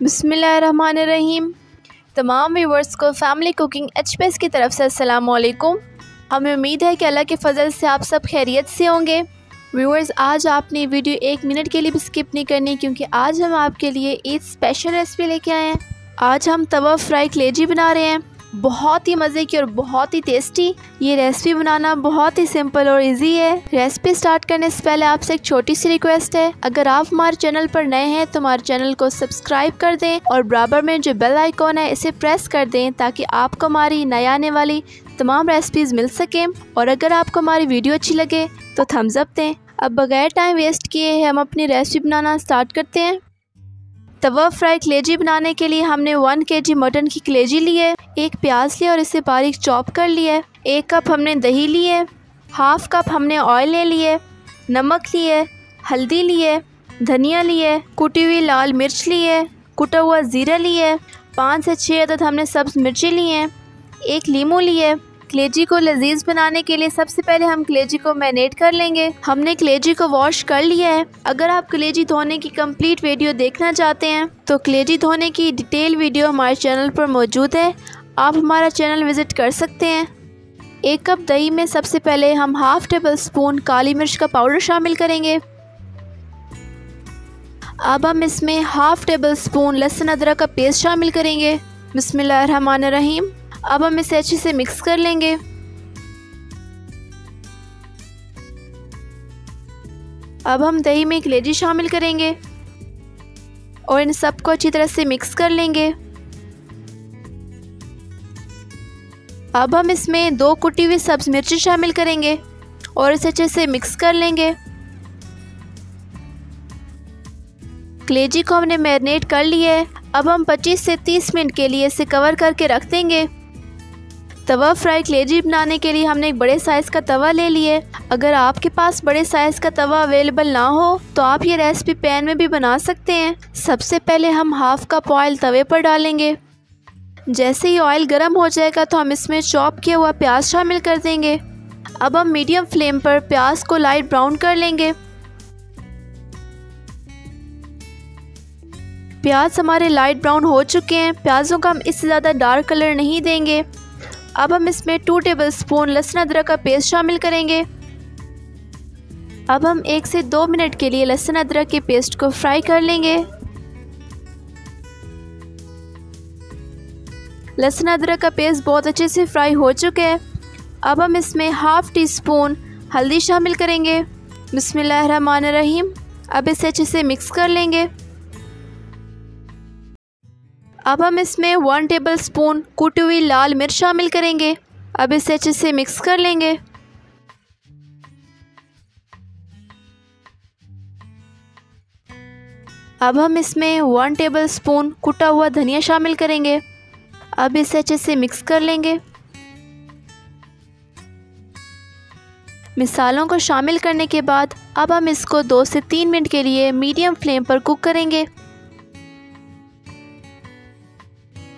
बिस्मिल्लाहिर्रहमानिर्रहीम। तमाम व्यूवर्स को फैमिली कुकिंग एचपीएस की तरफ से अस्सलाम वालेकुम। हमें उम्मीद है कि अल्लाह के फ़ज़ल से आप सब खैरियत से होंगे। व्यूवर्स, आज आपने वीडियो 1 मिनट के लिए भी स्किप नहीं करनी, क्योंकि आज हम आपके लिए एक स्पेशल रेसिपी लेके आए हैं। आज हम तवा फ्राई कलेजी बना रहे हैं, बहुत ही मज़े की और बहुत ही टेस्टी। ये रेसिपी बनाना बहुत ही सिंपल और इजी है। रेसिपी स्टार्ट करने से पहले आपसे एक छोटी सी रिक्वेस्ट है, अगर आप हमारे चैनल पर नए हैं तो हमारे चैनल को सब्सक्राइब कर दें और बराबर में जो बेल आइकॉन है इसे प्रेस कर दें, ताकि आपको हमारी नई आने वाली तमाम रेसिपीज़ मिल सकें। और अगर आपको हमारी वीडियो अच्छी लगे तो थम्स अप दें। अब बगैर टाइम वेस्ट किए हम अपनी रेसिपी बनाना स्टार्ट करते हैं। तवा फ्राई कलेजी बनाने के लिए हमने 1 kg मटन की कलेजी ली है, 1 प्याज लिया और इसे बारीक चॉप कर लिया है, 1 कप हमने दही ली है, हाफ कप हमने ऑयल ले लिए, नमक लिए, हल्दी लिए, धनिया लिए, कुटी हुई लाल मिर्च ली है, कुटा हुआ ज़ीरा लिए, 5 से 6 अदद हमने सब्ज़ मिर्ची ली हैं, 1 लीमू लिए। कलेजी को लजीज बनाने के लिए सबसे पहले हम कलेजी को मैरिनेट कर लेंगे। हमने कलेजी को वॉश कर लिया है। अगर आप कलेजी धोने की कंप्लीट वीडियो देखना चाहते हैं तो कलेजी धोने की डिटेल वीडियो हमारे चैनल पर मौजूद है, आप हमारा चैनल विज़िट कर सकते हैं। 1 कप दही में सबसे पहले हम हाफ टेबल स्पून काली मिर्च का पाउडर शामिल करेंगे। अब हम इसमें हाफ टेबल स्पून लहसुन अदरक का पेस्ट शामिल करेंगे। बिस्मिल्लाहिर्रहमानिर्रहीम। अब हम इसे अच्छे से मिक्स कर लेंगे। अब हम दही में कलेजी शामिल करेंगे और इन सबको अच्छी तरह से मिक्स कर लेंगे। अब हम इसमें 2 कुटी हुई सब्ज़ मिर्ची शामिल करेंगे और इसे अच्छे से मिक्स कर लेंगे। कलेजी को हमने मैरिनेट कर लिया है। अब हम 25 से 30 मिनट के लिए इसे कवर करके रख देंगे। तवा फ्राई कलेजी बनाने के लिए हमने एक बड़े साइज़ का तवा ले लिया है। अगर आपके पास बड़े साइज़ का तवा अवेलेबल ना हो तो आप ये रेसिपी पैन में भी बना सकते हैं। सबसे पहले हम हाफ कप ऑयल तवे पर डालेंगे। जैसे ही ऑयल गर्म हो जाएगा तो हम इसमें चॉप किया हुआ प्याज शामिल कर देंगे। अब हम मीडियम फ्लेम पर प्याज को लाइट ब्राउन कर लेंगे। प्याज हमारे लाइट ब्राउन हो चुके हैं। प्याज़ों का हम इससे ज़्यादा डार्क कलर नहीं देंगे। अब हम इसमें 2 टेबल स्पून लहसुन अदरक का पेस्ट शामिल करेंगे। अब हम 1 से 2 मिनट के लिए लहसुन अदरक के पेस्ट को फ्राई कर लेंगे। लहसुन अदरक का पेस्ट बहुत अच्छे से फ्राई हो चुका है। अब हम इसमें हाफ टी स्पून हल्दी शामिल करेंगे। बिस्मिल्लाहिर्रहमानिर्रहीम। अब इसे अच्छे से मिक्स कर लेंगे। अब हम इसमें 1 टेबल स्पून कुटी हुई लाल मिर्च शामिल करेंगे। अब इसे अच्छे से मिक्स कर लेंगे। अब हम इसमें 1 टेबल स्पून कुटा हुआ धनिया शामिल करेंगे। अब इसे अच्छे से मिक्स कर लेंगे। मिसालों को शामिल करने के बाद अब हम इसको 2 से 3 मिनट के लिए मीडियम फ्लेम पर कुक करेंगे।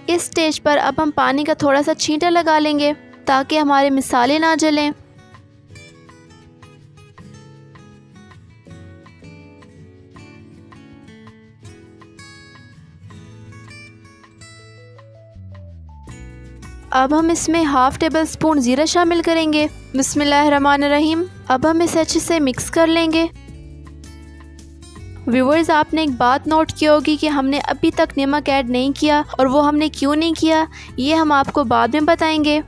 इस स्टेज पर अब हम पानी का थोड़ा सा छींटा लगा लेंगे ताकि हमारे मिसाले ना जलें। अब हम इसमें हाफ टेबल स्पून ज़ीरा शामिल करेंगे। बिस्मिल्लाहिर्रहमानिर्रहीम। अब हम इसे अच्छे से मिक्स कर लेंगे। व्यूवर्स, आपने एक बात नोट की होगी कि हमने अभी तक नमक ऐड नहीं किया, और वो हमने क्यों नहीं किया ये हम आपको बाद में बताएंगे।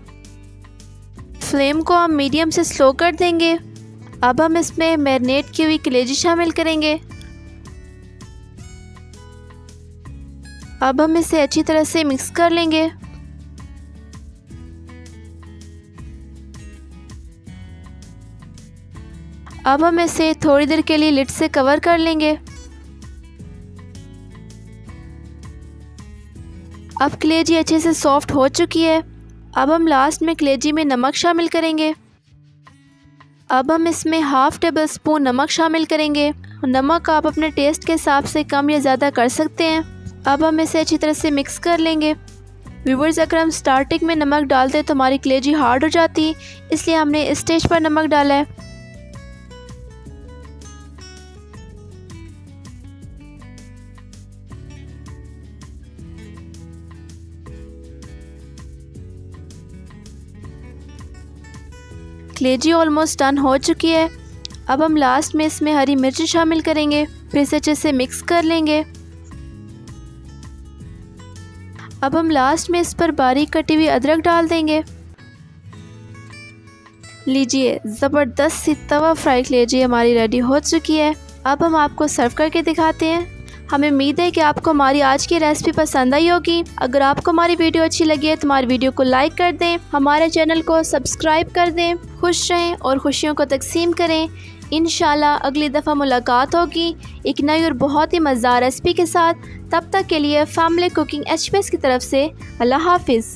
फ्लेम को हम मीडियम से स्लो कर देंगे। अब हम इसमें मैरिनेट की हुई कलेजी शामिल करेंगे। अब हम इसे अच्छी तरह से मिक्स कर लेंगे। अब हम इसे थोड़ी देर के लिए लिड से कवर कर लेंगे। अब कलेजी अच्छे से सॉफ्ट हो चुकी है। अब हम लास्ट में कलेजी में नमक शामिल करेंगे। अब हम इसमें हाफ टेबल स्पून नमक शामिल करेंगे। नमक आप अपने टेस्ट के हिसाब से कम या ज़्यादा कर सकते हैं। अब हम इसे अच्छी तरह से मिक्स कर लेंगे। व्यूवर्स, अगर हम स्टार्टिंग में नमक डालते तो हमारी कलेजी हार्ड हो जाती, इसलिए हमने इस स्टेज पर नमक डाला है। कलेजी ऑलमोस्ट डन हो चुकी है। अब हम लास्ट में इसमें हरी मिर्च शामिल करेंगे, फिर इसे अच्छे से मिक्स कर लेंगे। अब हम लास्ट में इस पर बारीक कटी हुई अदरक डाल देंगे। लीजिए, ज़बरदस्त सी तवा फ्राई कलेजी हमारी रेडी हो चुकी है। अब हम आपको सर्व करके दिखाते हैं। हमें उम्मीद है कि आपको हमारी आज की रेसिपी पसंद आई होगी। अगर आपको हमारी वीडियो अच्छी लगी है तो हमारी वीडियो को लाइक कर दें, हमारे चैनल को सब्सक्राइब कर दें। खुश रहें और खुशियों को तकसीम करें। इंशाल्लाह अगली दफ़ा मुलाकात होगी एक नई और बहुत ही मज़ेदार रेसिपी के साथ। तब तक के लिए फैमिली कुकिंग HPS की तरफ से अल्लाह हाफिज़।